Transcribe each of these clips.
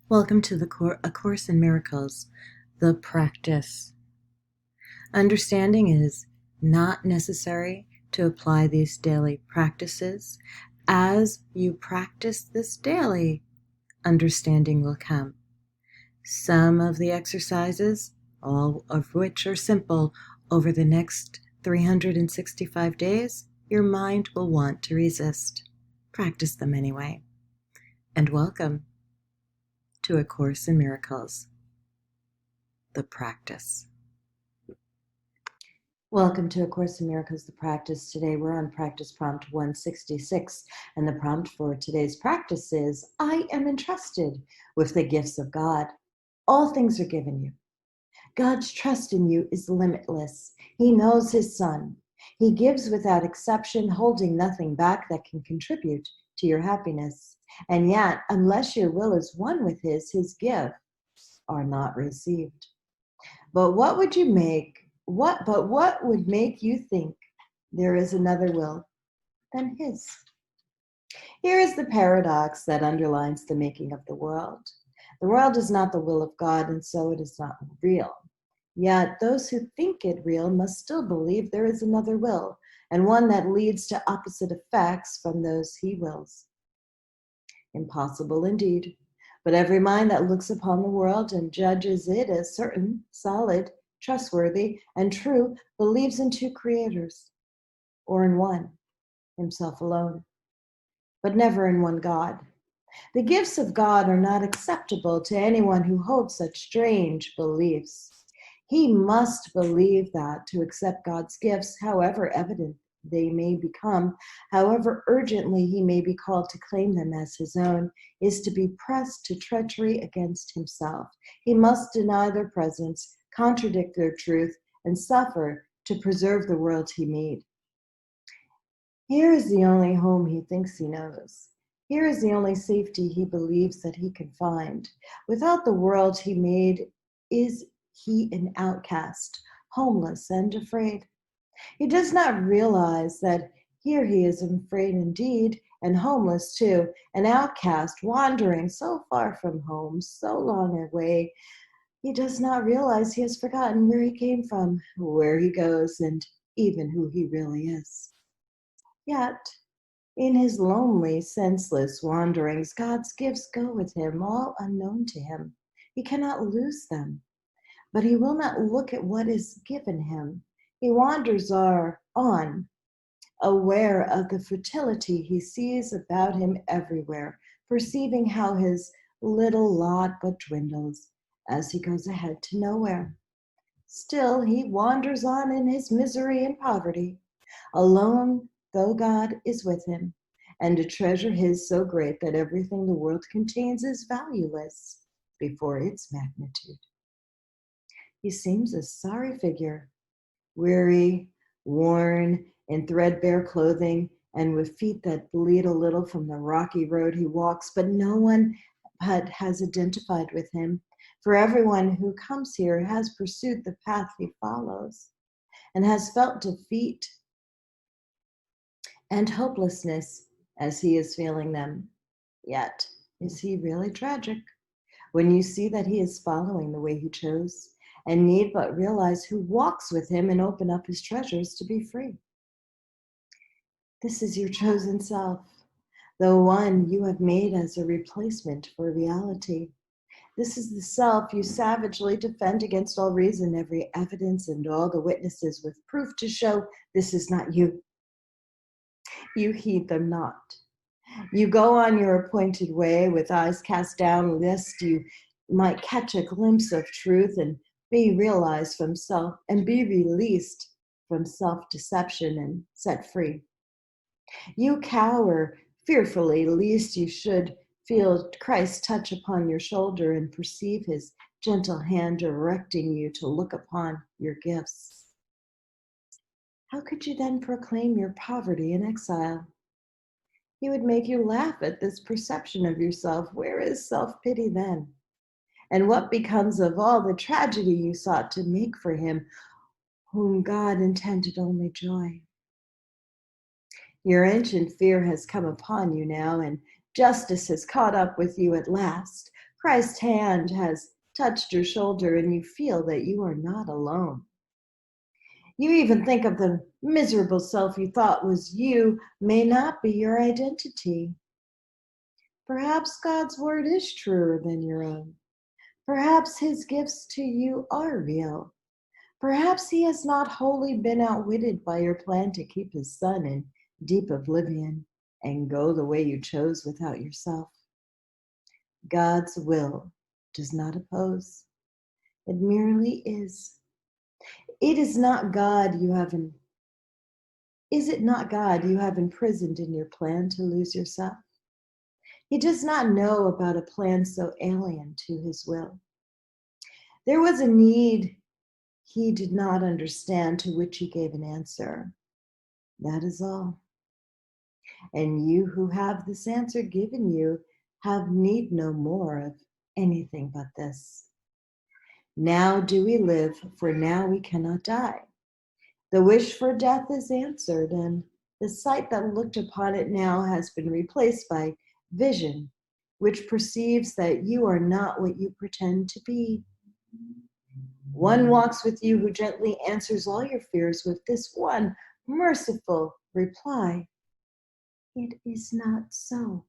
Welcome to A Course in Miracles, the practice. Understanding is not necessary to apply these daily practices. As you practice this daily, understanding will come. Some of the exercises, all of which are simple, over the next 365 days, your mind will want to resist. Practice them anyway. And welcome to A Course in Miracles, the practice. Welcome to A Course in Miracles, the practice. Today we're on practice prompt 166, and the prompt for today's practice is, I am entrusted with the gifts of God. All things are given you. God's trust in you is limitless. He knows his Son. He gives without exception, holding nothing back that can contribute to your happiness. And yet, unless your will is one with his gifts are not received. But what would make you think there is another will than his? Here is the paradox that underlines the making of the world. The world is not the will of God, and so it is not real. Yet those who think it real must still believe there is another will, and one that leads to opposite effects from those he wills. Impossible indeed. But every mind that looks upon the world and judges it as certain, solid, trustworthy, and true believes in two creators, or in one, himself alone, but never in one God. The gifts of God are not acceptable to anyone who holds such strange beliefs. He must believe that to accept God's gifts, however evident they may become, however urgently he may be called to claim them as his own, is to be pressed to treachery against himself. He must deny their presence, contradict their truth, and suffer to preserve the world he made. Here is the only home he thinks he knows. Here is the only safety he believes that he can find. Without the world he made, is he an outcast, homeless and afraid. He does not realize that here he is afraid indeed, and homeless too, an outcast wandering so far from home, so long away. He does not realize he has forgotten where he came from, where he goes, and even who he really is. Yet, in his lonely, senseless wanderings, God's gifts go with him, all unknown to him. He cannot lose them, but he will not look at what is given him. He wanders on, aware of the fertility he sees about him everywhere, perceiving how his little lot but dwindles as he goes ahead to nowhere. Still, he wanders on in his misery and poverty, alone though God is with him, and a treasure his so great that everything the world contains is valueless before its magnitude. He seems a sorry figure, weary, worn, in threadbare clothing, and with feet that bleed a little from the rocky road he walks, but no one has identified with him, for everyone who comes here has pursued the path he follows, and has felt defeat and hopelessness as he is feeling them. Yet, is he really tragic? When you see that he is following the way he chose, and need but realize who walks with him and open up his treasures to be free. This is your chosen self, the one you have made as a replacement for reality. This is the self you savagely defend against all reason, every evidence, and all the witnesses with proof to show this is not you. You heed them not. You go on your appointed way with eyes cast down, lest you might catch a glimpse of truth and be realized from self and be released from self-deception and set free. You cower fearfully, lest you should feel Christ's touch upon your shoulder and perceive his gentle hand directing you to look upon your gifts. How could you then proclaim your poverty and exile? He would make you laugh at this perception of yourself. Where is self-pity then? And what becomes of all the tragedy you sought to make for him, whom God intended only joy? Your ancient fear has come upon you now, and justice has caught up with you at last. Christ's hand has touched your shoulder and you feel that you are not alone. You even think of the miserable self you thought was you may not be your identity. Perhaps God's word is truer than your own. Perhaps his gifts to you are real. Perhaps he has not wholly been outwitted by your plan to keep his son in deep oblivion and go the way you chose without yourself. God's will does not oppose. It merely is. It is not God you have Is it not God you have imprisoned in your plan to lose yourself? He does not know about a plan so alien to his will. There was a need he did not understand to which he gave an answer. That is all. And you who have this answer given you have need no more of anything but this. Now do we live, for now we cannot die. The wish for death is answered, and the sight that looked upon it now has been replaced by vision, which perceives that you are not what you pretend to be. One walks with you who gently answers all your fears with this one merciful reply: it is not so.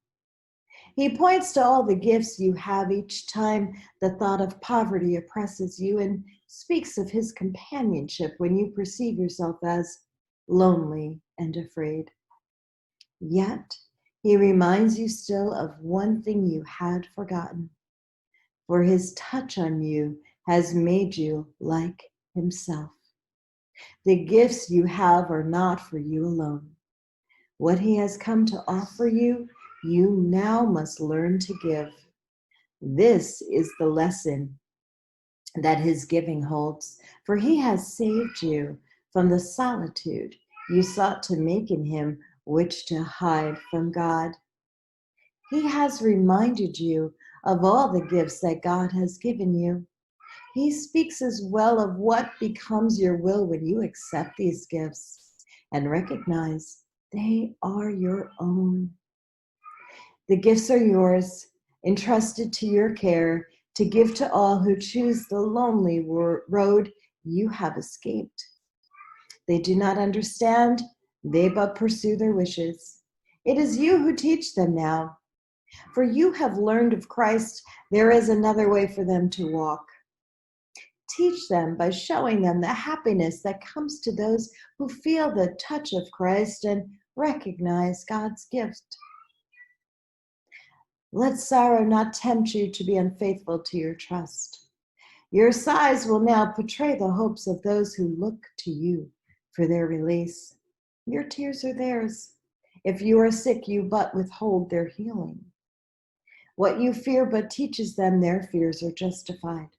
He points to all the gifts you have each time the thought of poverty oppresses you, and speaks of his companionship when you perceive yourself as lonely and afraid. Yet, he reminds you still of one thing you had forgotten, for his touch on you has made you like himself. The gifts you have are not for you alone. What he has come to offer you, you now must learn to give. This is the lesson that his giving holds, for he has saved you from the solitude you sought to make in him, which to hide from God. He has reminded you of all the gifts that God has given you. He speaks as well of what becomes your will when you accept these gifts and recognize they are your own. The gifts are yours, entrusted to your care, to give to all who choose the lonely road you have escaped. They do not understand, they but pursue their wishes. It is you who teach them now. For you have learned of Christ, there is another way for them to walk. Teach them by showing them the happiness that comes to those who feel the touch of Christ and recognize God's gift. Let sorrow not tempt you to be unfaithful to your trust. Your sighs will now portray the hopes of those who look to you for their release. Your tears are theirs. If you are sick, you but withhold their healing. What you fear but teaches them their fears are justified.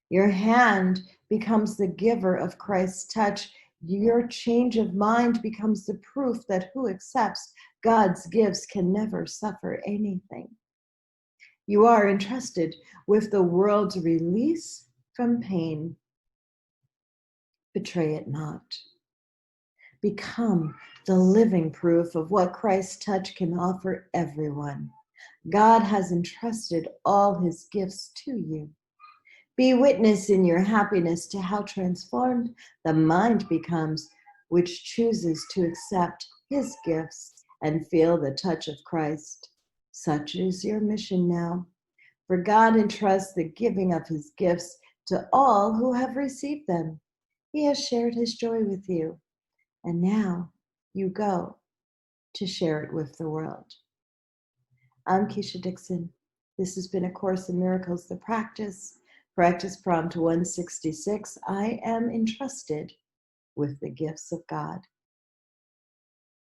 Your hand becomes the giver of Christ's touch. Your change of mind becomes the proof that who accepts God's gifts can never suffer anything. You are entrusted with the world's release from pain. Betray it not. Become the living proof of what Christ's touch can offer everyone. God has entrusted all his gifts to you. Be witness in your happiness to how transformed the mind becomes, which chooses to accept his gifts and feel the touch of Christ. Such is your mission now. For God entrusts the giving of his gifts to all who have received them. He has shared his joy with you, and now you go to share it with the world. I'm Keisha Dixon. This has been A Course in Miracles, the practice prompt 166. I am entrusted with the gifts of God.